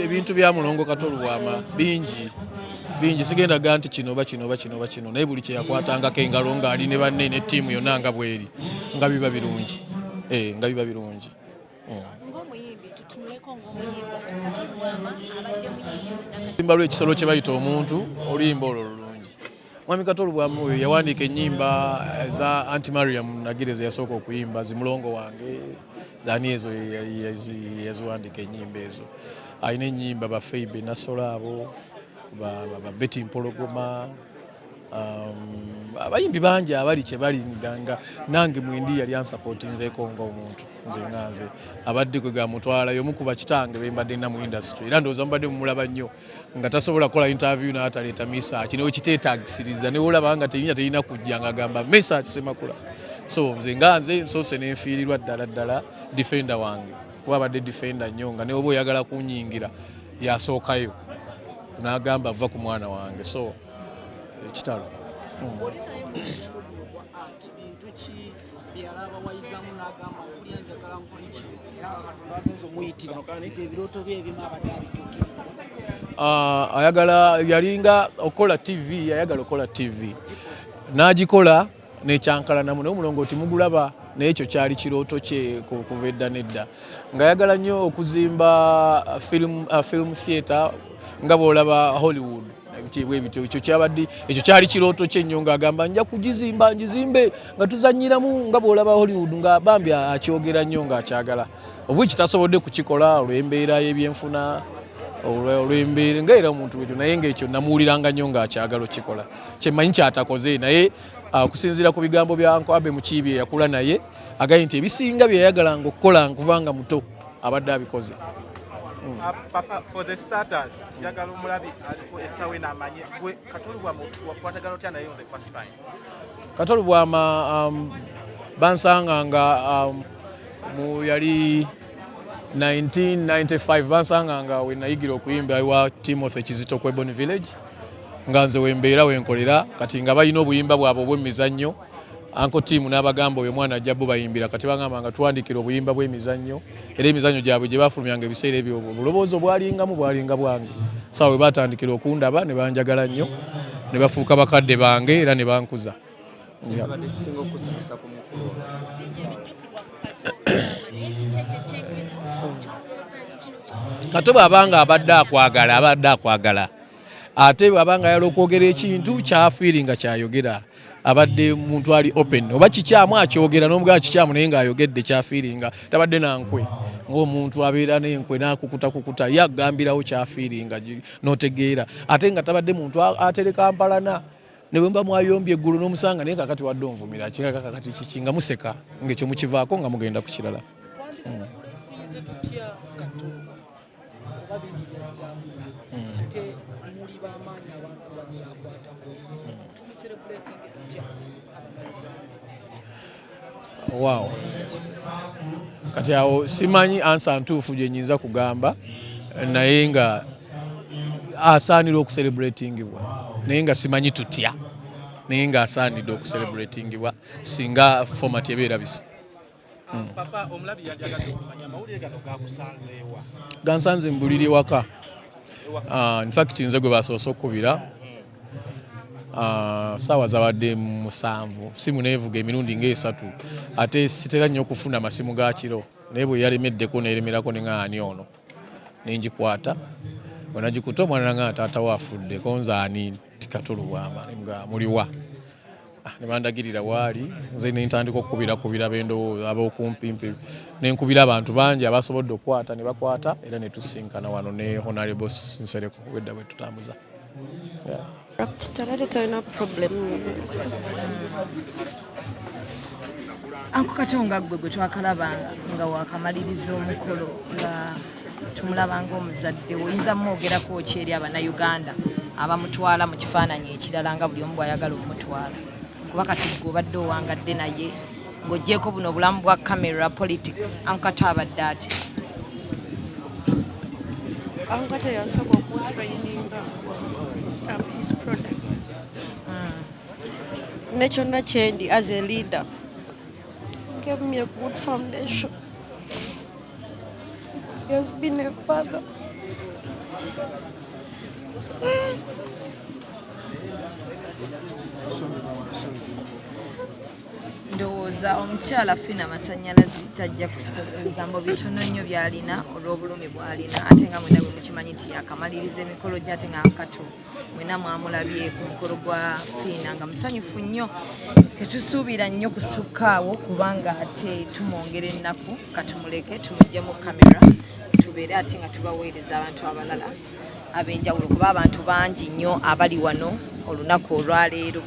ebintu bya mulongo Kato Lubwama bingi sigenda ga nti kino naye buli kye yakwatangako engalo ng'ali ne banne ne ttiimu yonna nga bweri nga biba birungi. Oluyimba lw'ekisolo kye bayita omuntu oluyimba olwo lulungi. Mwami Kato Lubwama oyo yawandiika ennyimba za Anti Mariam Nagire yasooka okuyimba zimulongo wange zaani ezo yaziwandiika ennyimba ezo. Alina ennyimba ba Feibe Nasola abo ba Betty Mpologoma abayimbi bangi abali kye bali nga nange mwendi yali ansapootinzeeko ng'omuntu nze nganze abadde kwe gamutwala y'omu ku bakitange be mbadde nna mu industry era ndowooza mubadde mumulaba nnyo nga tasobola kukola interview n'ataleeta Mesearch newe kiteetaagisiriza newe olaba nga terina kujja ng'agamba Mesearch Ssemakula. So nze nganze nsoose n'enfiirirwa ddala defender wange kuba abadde defender nnyo nga ne oba oyagala kunnyingira yasookayo n'agamba va ku mwana wange so kitalo. Ayagala yalinga okola TV yayagala okola TV n'agikola n'ekyankalanamu naye omulongooti mugulaba naye ekyo kyali kirooto kye kuva edda nedda ng'ayagala nnyo okuzimba film theatre nga bw'olaba Hollywood ekyo kyali kirooto kye nnyo ng'agamba nja kugizimba ngizimbe nga tuzannyiramu nga bw'olaba Hollywood nga bambi akyogera nnyo ng'akyagala obu kitasobodde kukikola olw'embeera y'ebyenfuna olw'embeera ng'era omuntu wetu naye ng'ekyo namuwuliranga nnyo ng'akyagala okikola kyemmanyi kyatakoze naye okusinziira ku bigambo bya Uncle Abe Mukiibi yakula naye agaye nti ebisinga bye yayagalanga okukola nkuvanga muto abadde abikoze. Papa, for the starters, yagala omulabi aliko essawe n'amanye gwe Kato Lubwama wakwatagana otya naye on the first time? Kato Lubwama bansanganga mu yali 1995 bansanganga we nayigira okuyimba ewa Timothy Kizito ku Ebony Village nga nze wembeera wenkolera kati nga balina obuyimba bwabwe obw'emizannyo Uncle Tim n'abagamba oyo mwana ajja bo bayimbira kati bagamba nga tuwandikira obuyimba bw'emizannyo era emizannyo gyabwe gye baafulumyanga ebiseera ebyo obuloboozi bwalinga bwange sawa we batandikira okundaba ne banjagala nnyo ne bafuuka bakadde bange era ne bankuza. Kato bw'abanga abadde akwagala ate bw'abanga ayala okwogera ekintu kyafiiringa kyayogera abadde muntu ali open oba kikyamu akyogera n'omugala kikyamu naye ng'ayogedde kyafiiringa tabadde nankwe ng'omuntu abeera n'enkwe n'akukuta ye agambirawo kyafiiringa n'otegeera ate nga tabadde muntu atereka mpalana ne bwe mba mwayombye eggulu n'omusanga naye kakati wadde onvumira kakati kiki nga museka ng'ekyo mukivaako nga mugenda ku kirala. Wow. Kati awo simanyi ansa ntuufu gye nnyinza kugamba naye nga asaanira okucelebratingibwa naye nga simanyi tutya naye nga asaanidde okucelebratingibwa singa format ebeera bisi. Papa omulabi yajagadde okumanya amawulire gano gakusanzeewa? Gansanze mu buliri waka. In fact nze gwe basoose okkubira saawa zabadde 7 simu neevuga emirundi ng'esatu ate sitera nnyo okufuna masimu ga kiro naye bwe yalemeddeko neeremerako ne ŋŋaani ono ne ngikwata bwe nagikuta omwana nga taata we afudde konzaani ti Kato Lubwama nga muliwa ne bandagirira waali nze ne ntandika okukubira bendowooza ab'okumpimpi ne nkubira abantu bangi abasobodde okukwata ne bakwata era ne tusinkana wano ne Honorable Nsereko wedda bwe tutambuza. Talina problem. Uncle Kato nga gwe twakalabanga nga wakamaliriza omukolo nga tumulaba ng'omuzadde oyinza mwogerako ki eri Abannayuganda abamutwala mu kifaananyi ekirala nga buli omu bw'ayagala omutwala kuba kati gwe obadde owangadde naye ng'oggyeko buno obulamu bwa camera politics Uncle Kato abadde ati? Uncle Kato yasooka okutraininga his product. Mesearch Kyendi as a leader gave me a good foundation. He has been a father. Ndowooza omukyala fina amasannyalaze tajja kusobola ebigambo bitono nnyo by'alina olw'obulumi bw'alina ate nga mwena bwe mukimanyi nti yakamaliriza emikolo gye ate nga Kato mwena mwamulabye ku mukolo gwa fiina nga musanyufu nnyo. Tetusuubira nnyo kusukka awo kubanga ate tumwongera ennaku katumuleke tumugye mu kamera tubeere ate nga tubaweereza abantu abalala ab'enjawulo kuba abantu bangi nnyo abali wano olunaku olwaleero.